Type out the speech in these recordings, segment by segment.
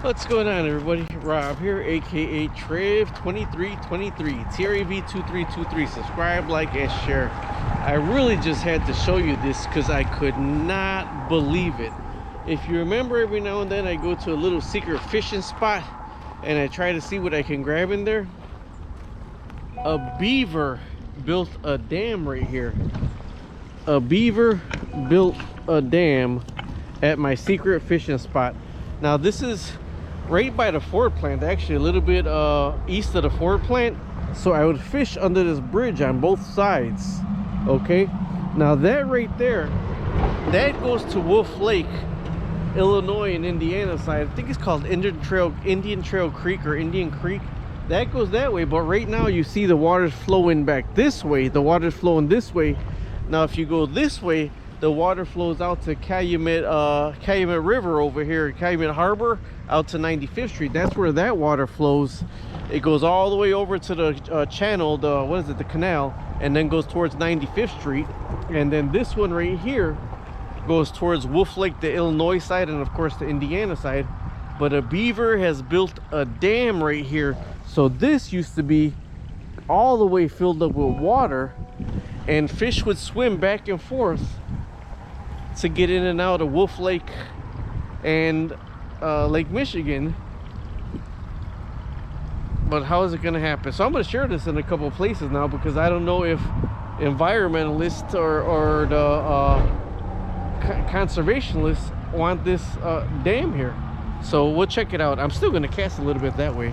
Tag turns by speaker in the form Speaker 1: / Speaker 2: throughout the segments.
Speaker 1: What's going on, everybody? Rob here, aka Trev2323, TRAV2323. Subscribe, like, and share. I really just had to show you this because I could not believe it. If you remember, every now and then I go to a little secret fishing spot and I try to see what I can grab in there. A beaver built a dam right here. A beaver built a dam at my secret fishing spot. Now this is right by the Ford plant, actually a little bit east of the Ford plant. So I would fish under this bridge on both sides. Okay, now that right there, that goes to Wolf Lake, Illinois and Indiana side. I think it's called Indian Trail Creek or Indian Creek. That goes that way, but right now you see the water's flowing back this way. The water's flowing this way. Now if you go this way, the water flows out to Calumet River over here, Calumet Harbor, out to 95th Street. That's where that water flows. It goes all the way over to the channel, the canal, and then goes towards 95th Street. And then this one right here goes towards Wolf Lake, the Illinois side, and of course the Indiana side. But a beaver has built a dam right here. So this used to be all the way filled up with water, and fish would swim back and forth to get in and out of Wolf Lake and Lake Michigan. But how is it going to happen? So I'm going to share this in a couple of places now, because I don't know if environmentalists or the conservationists want this dam here. So we'll check it out. I'm still going to cast a little bit that way.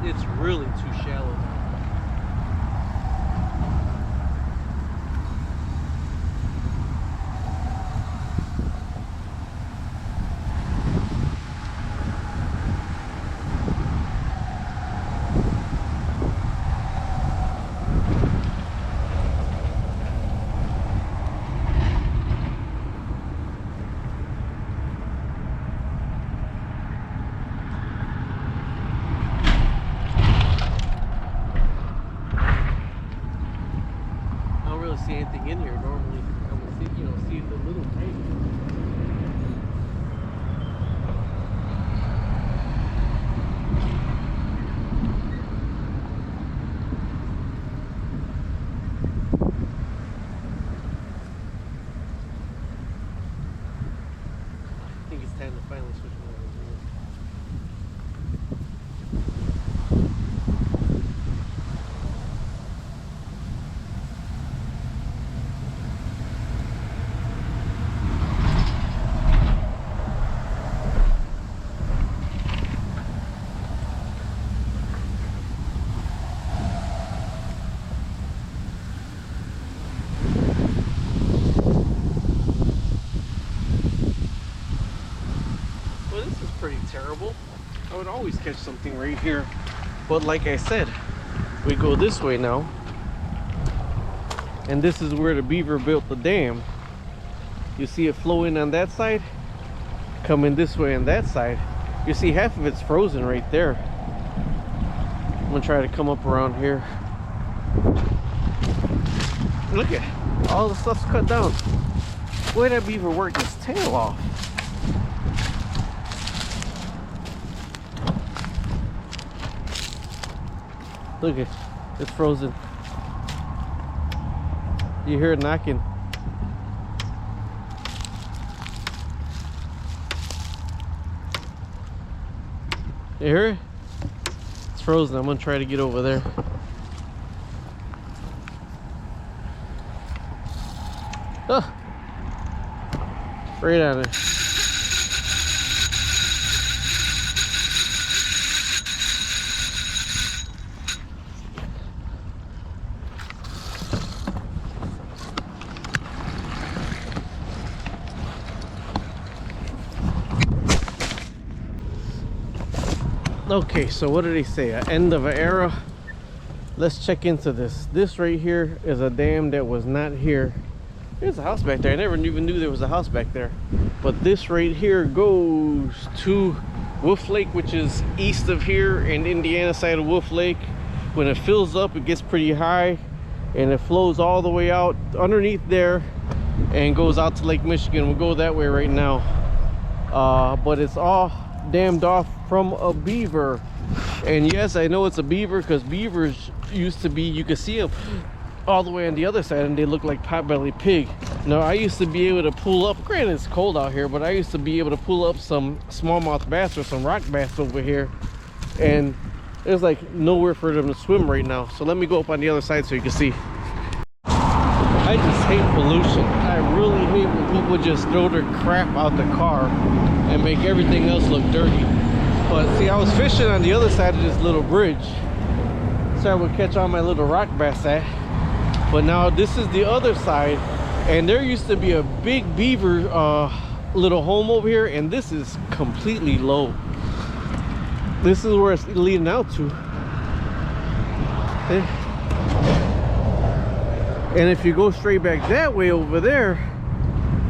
Speaker 1: It's really too shallow. See anything in here normally. I would see, see the little tank. I think it's time to finally switch over. Pretty terrible. I would always catch something right here, but like I said, we go this way now, and this is where the beaver built the dam. You see it flowing on that side, coming this way on that side. You see half of it's frozen right there. I'm gonna try to come up around here. Look at all the stuff's cut down. Boy, that beaver worked his tail off. Look at it's frozen. You hear it knocking. You hear it? It's frozen. I'm gonna try to get over there. Oh, right on it. Okay, so what did they say? An end of an era. Let's check into this. This right here is a dam that was not here. There's a house back there. I never even knew there was a house back there. But this right here goes to Wolf Lake, which is east of here, and Indiana side of Wolf Lake. When it fills up, it gets pretty high, and it flows all the way out underneath there and goes out to Lake Michigan. We'll go that way right now. But it's all dammed off from a beaver. And yes, I know it's a beaver because beavers used to be, you could see them all the way on the other side and they look like potbelly pig. Now I used to be able to pull up, granted it's cold out here, but I used to be able to pull up some smallmouth bass or some rock bass over here, and there's like nowhere for them to swim right now. So let me go up on the other side so you can see. I just hate pollution. I really hate when people just throw their crap out the car and make everything else look dirty. But see, I was fishing on the other side of this little bridge, so I would catch all my little rock bass at. But now this is the other side, and there used to be a big beaver little home over here, and this is completely low. This is where it's leading out to. And if you go straight back that way over there,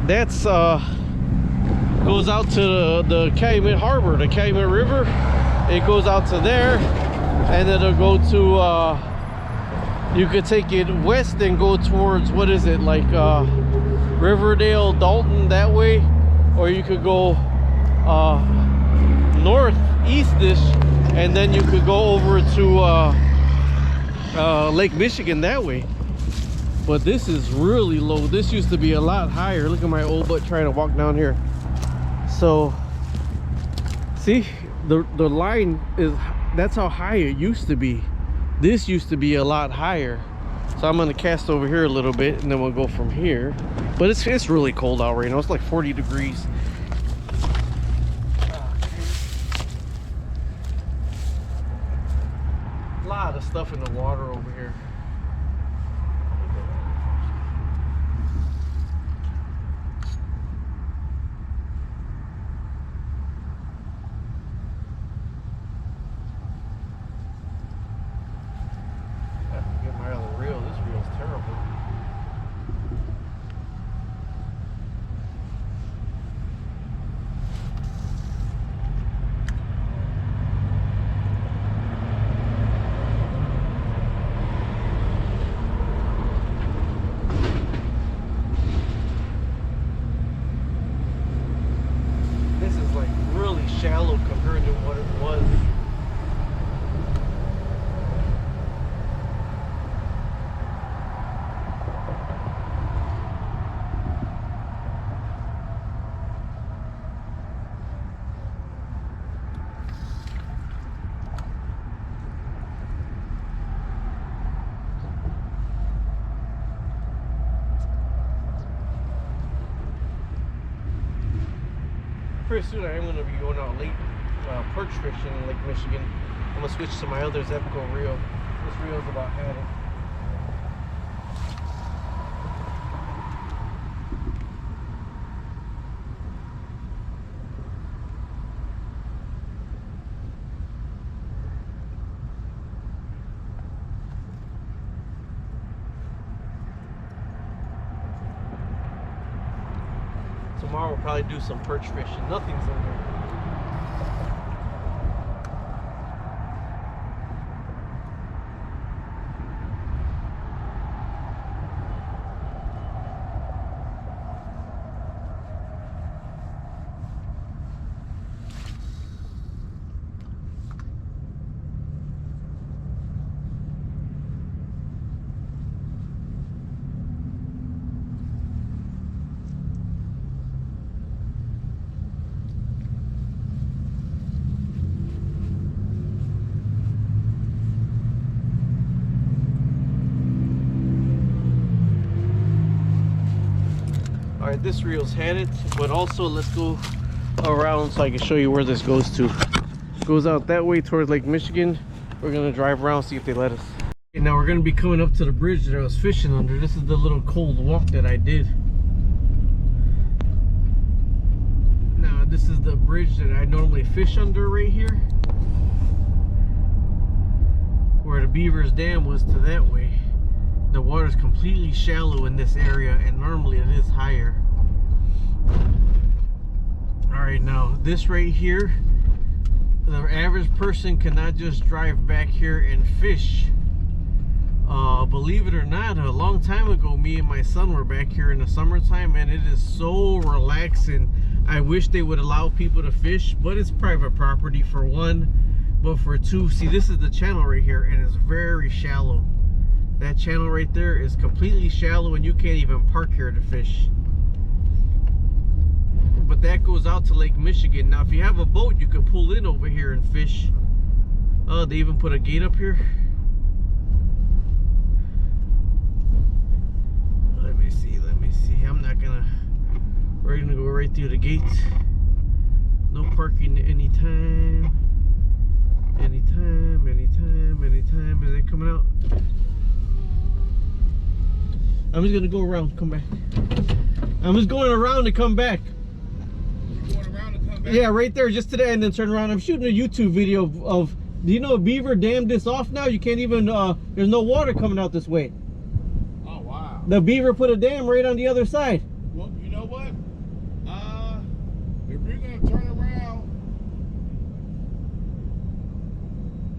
Speaker 1: that's goes out to the Calumet Harbor, the Calumet River. It goes out to there, and then it'll go to you could take it west and go towards, what is it, like Riverdale, Dalton, that way, or you could go northeast-ish, and then you could go over to Lake Michigan that way. But this is really low. This used to be a lot higher. Look at my old butt trying to walk down here. So see, the line is, that's how high it used to be. This used to be a lot higher. So I'm gonna cast over here a little bit and then we'll go from here. But it's really cold out right now. It's like 40 degrees. A lot of stuff in the water over here. Shallow compared to what it was. Pretty soon I am going to be going out late perch fishing in Lake Michigan. I'm going to switch to my other Zebco reel. This reel's about had it. Tomorrow we'll probably do some perch fishing. Nothing's in there. Alright, this reel's had it, but also let's go around so I can show you where this goes to. It goes out that way towards Lake Michigan. We're gonna drive around, see if they let us. Okay, now we're gonna be coming up to the bridge that I was fishing under. This is the little cold walk that I did. Now this is the bridge that I normally fish under right here. where the Beaver's Dam was to that way. The water's completely shallow in this area, and normally it is higher. Alright, now this right here, the average person cannot just drive back here and fish. Believe it or not, a long time ago, me and my son were back here in the summertime, and it is so relaxing. I wish they would allow people to fish, but it's private property for one. But for two, see, this is the channel right here, and it's very shallow. That channel right there is completely shallow, and you can't even park here to fish. But that goes out to Lake Michigan. Now, if you have a boat, you could pull in over here and fish. Oh, they even put a gate up here. Let me see. I'm not gonna. We're gonna go right through the gate. No parking anytime. Anytime. Is it coming out? I'm just gonna go around, come back. I'm just going around to come back.
Speaker 2: You're going around to come back?
Speaker 1: Yeah, right there, just today, and then turn around. I'm shooting a YouTube video of do you know Beaver dammed this off now? You can't even, there's no water coming out this way.
Speaker 2: Oh, wow.
Speaker 1: The Beaver put a dam right on the other side.
Speaker 2: Well, you know what? If you're going to turn around,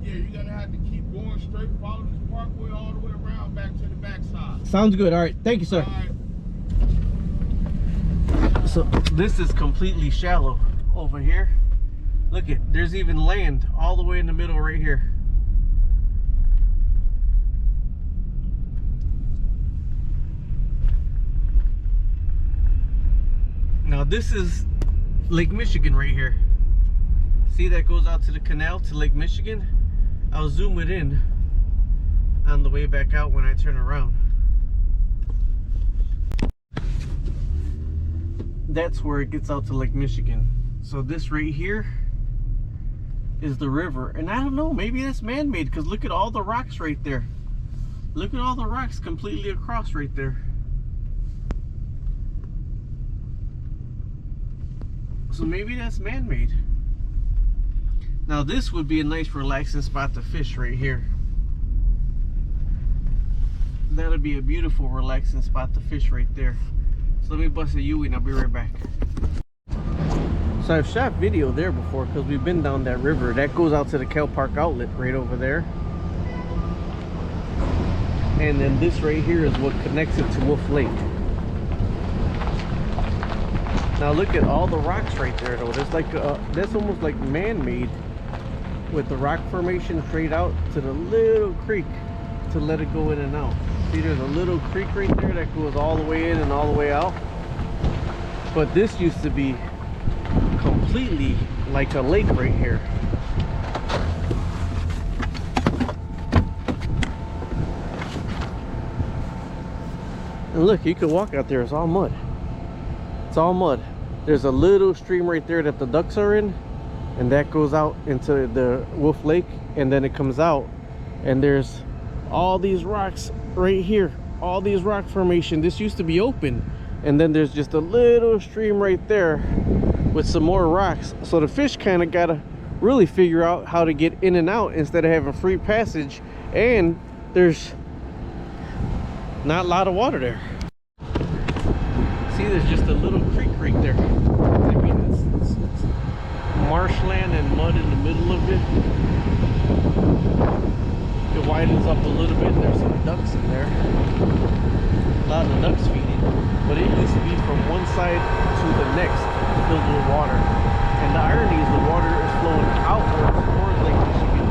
Speaker 2: yeah, you're going to have to keep going straight, follow this parkway all the way around back to the backside.
Speaker 1: Sounds good. All right. Thank you, sir.
Speaker 2: All right.
Speaker 1: So this is completely shallow over here. Look at, there's even land all the way in the middle right here. Now this is Lake Michigan right here. See, that goes out to the canal to Lake Michigan. I'll zoom it in on the way back out when I turn around. That's where it gets out to Lake Michigan. So this right here is the river, and I don't know, maybe that's man-made, because look at all the rocks right there. Look at all the rocks completely across right there. So maybe that's man-made. Now this would be a nice relaxing spot to fish right here. That would be a beautiful relaxing spot to fish right there. So let me bust a U and I'll be right back. So I've shot video there before because we've been down that river. That goes out to the Cal Park outlet right over there. And then this right here is what connects it to Wolf Lake. Now look at all the rocks right there though. There's like that's almost like man-made, with the rock formation straight out to the little creek to let it go in and out. See, there's a little creek right there that goes all the way in and all the way out. But this used to be completely like a lake right here. And look, you could walk out there, it's all mud. It's all mud. There's a little stream right there that the ducks are in, and that goes out into the Wolf Lake, and then it comes out, and there's all these rocks right here, all these rock formation. This used to be open, and then there's just a little stream right there with some more rocks. So the fish kind of gotta really figure out how to get in and out instead of having free passage, and there's not a lot of water there. See, there's just a little creek right there. I mean, it's marshland and mud in the middle of it. It widens up a little bit. There's some ducks in there. A lot of ducks feeding. But it used to be from one side to the next filled with water. And the irony is the water is flowing outwards towards Lake Michigan.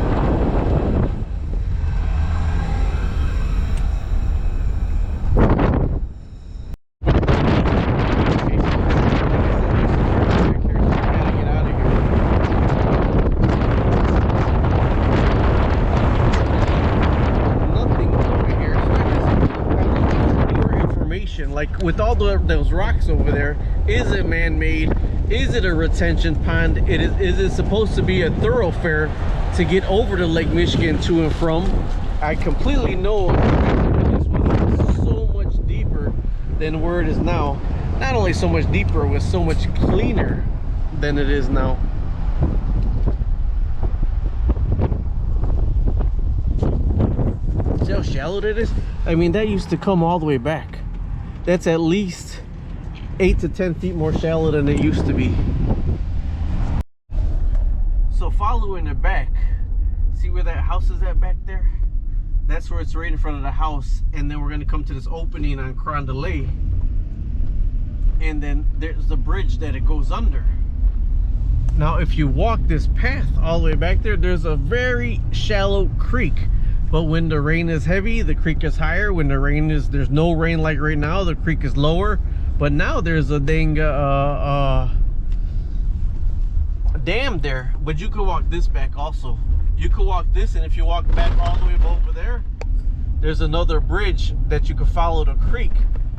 Speaker 1: Like with all those rocks over there, is it man-made? Is it a retention pond? Is it supposed to be a thoroughfare to get over to Lake Michigan to and from? I completely know this was so much deeper than where it is now. Not only so much deeper, it was so much cleaner than it is now. shallow that is. I mean, that used to come all the way back. That's at least 8 to 10 feet more shallow than it used to be. So following it back, see where that house is at back there? That's where it's right in front of the house. And then we're going to come to this opening on Carondelet. And then there's the bridge that it goes under. Now if you walk this path all the way back there, there's a very shallow creek. But when the rain is heavy, the creek is higher. When there's no rain like right now, the creek is lower. But now there's a dang dam there. But you could walk this back also. You could walk this, and if you walk back all the way over there, there's another bridge that you could follow the creek.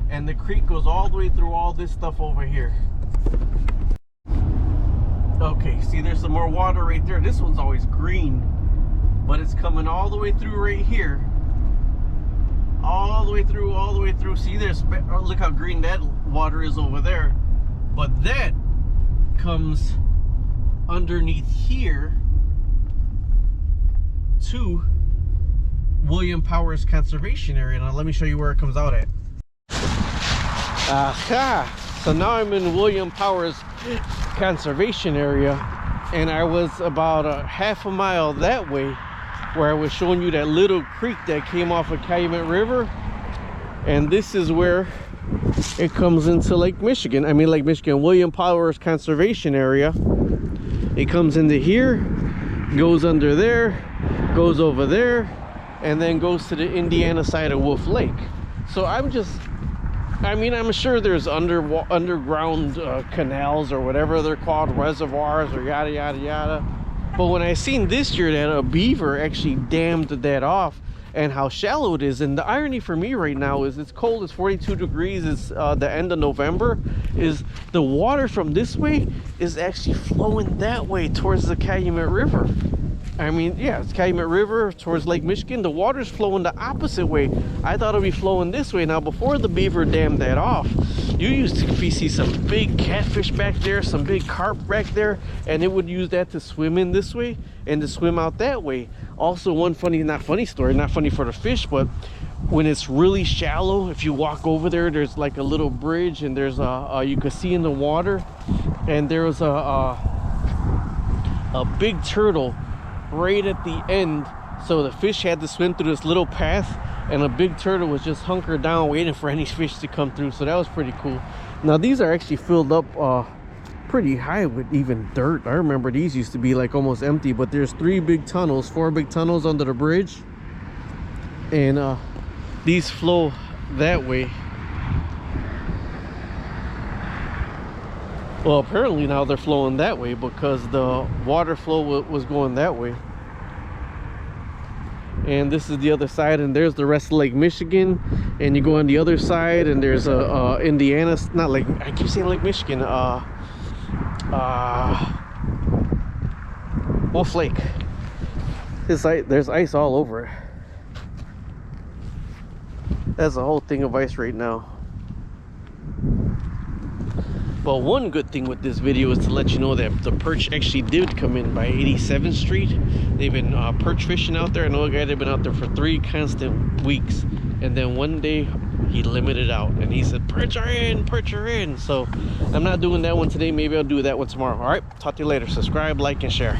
Speaker 1: And the creek goes all the way through all this stuff over here. Okay, see there's some more water right there. This one's always green, but it's coming all the way through right here. All the way through, all the way through. See, look how green that water is over there. But that comes underneath here to William Powers Conservation Area. Now let me show you where it comes out at. Aha! So now I'm in William Powers Conservation Area, and I was about a half a mile that way, where I was showing you that little creek that came off of Calumet River, and this is where it comes into Lake Michigan. I mean Lake Michigan, William Powers Conservation Area. It comes into here, goes under there, goes over there, and then goes to the Indiana side of Wolf Lake. So I'm sure there's underground canals or whatever they're called, reservoirs or yada yada yada. But when I seen this year that a beaver actually dammed that off, and how shallow it is, and the irony for me right now is it's cold, it's 42 degrees, it's the end of November, is the water from this way is actually flowing that way towards the Calumet River. I mean, yeah, it's Calumet River towards Lake Michigan. The water's flowing the opposite way. I thought it'd be flowing this way. Now, before the beaver dammed that off, you used to see some big catfish back there, some big carp back there, and it would use that to swim in this way and to swim out that way. Also, one funny, not funny story, not funny for the fish, but when it's really shallow, if you walk over there, there's like a little bridge, and there's you can see in the water, and there was a big turtle right at the end, so the fish had to swim through this little path, and a big turtle was just hunkered down waiting for any fish to come through. So that was pretty cool. Now these are actually filled up pretty high with even dirt. I remember these used to be like almost empty, but there's 4 big tunnels under the bridge, and these flow that way. Well, apparently now they're flowing that way because the water flow was going that way. And this is the other side, and there's the rest of Lake Michigan. And you go on the other side, and there's Indiana, not Lake, I keep saying Lake Michigan, Wolf Lake. There's ice all over it. That's a whole thing of ice right now. But one good thing with this video is to let you know that the perch actually did come in by 87th Street. They've been perch fishing out there. I know a guy that had been out there for 3 constant weeks. And then one day he limited out and he said, perch are in, perch are in. So I'm not doing that one today. Maybe I'll do that one tomorrow. All right, talk to you later. Subscribe, like, and share.